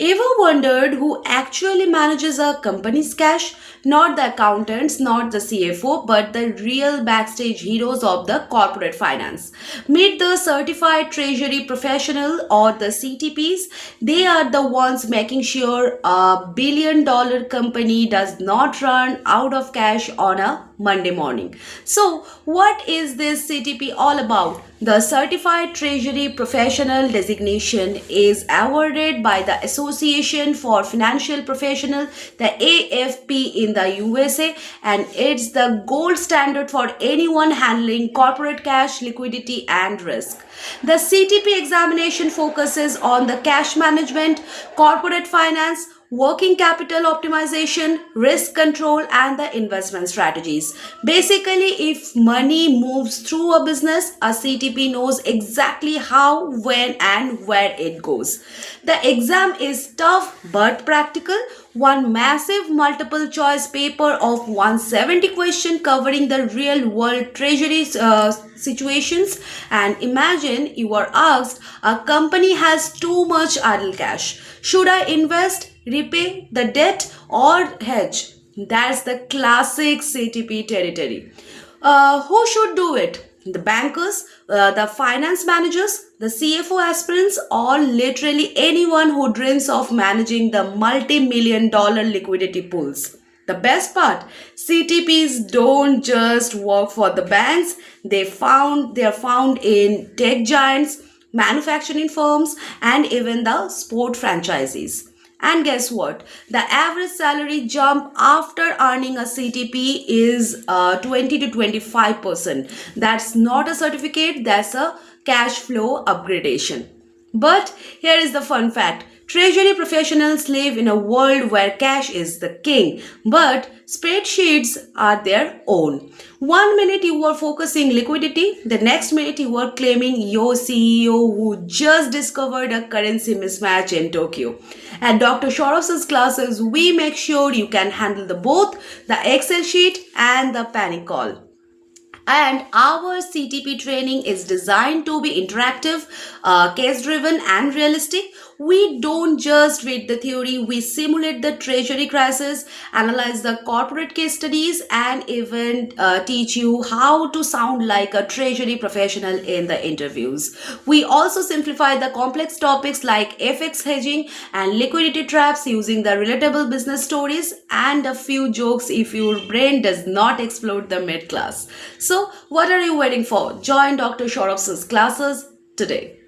Ever wondered who actually manages a company's cash? Not the accountants, not the CFO, but the real backstage heroes of the corporate finance. Meet the certified treasury professional or the CTPs. They are the ones making sure a $1 billion company does not run out of cash on a Monday morning. So, what is this CTP all about? The Certified Treasury Professional designation is awarded by the Association for Financial Professionals, the AFP in the USA, and it's the gold standard for anyone handling corporate cash, liquidity, and risk. The CTP examination focuses on the cash management, corporate finance, working capital optimization, risk control, and the investment strategies. Basically, if money moves through a business, a CTP knows exactly how, when, and where it goes. The exam is tough but practical. One massive multiple choice paper of 170 questions covering the real world treasury situations. And imagine you are asked, a company has too much idle cash. Should I invest, repay the debt, or hedge? That's the classic CTP territory. Who should do it? The bankers, the finance managers, the CFO aspirants, or literally anyone who dreams of managing the multi-million-dollar liquidity pools. The best part, CTPs don't just work for the banks, they are found in tech giants, manufacturing firms, and even the sport franchises. And guess what? The average salary jump after earning a CTP is 20 to 25%. That's not a certificate, that's a cash flow upgradation. But here is the fun fact. Treasury professionals live in a world where cash is the king, but spreadsheets are their own. One minute you are focusing liquidity, the next minute you are claiming your CEO who just discovered a currency mismatch in Tokyo. At Dr. Shorov's classes, we make sure you can handle the both the Excel sheet and the panic call. And our CTP training is designed to be interactive, case driven, and realistic. We don't just read the theory, we simulate the treasury crisis, analyze the corporate case studies, and even teach you how to sound like a treasury professional in the interviews. We also simplify the complex topics like FX hedging and liquidity traps using the relatable business stories and a few jokes if your brain does not explode the mid class. So, what are you waiting for? Join Dr. Shorov's classes today.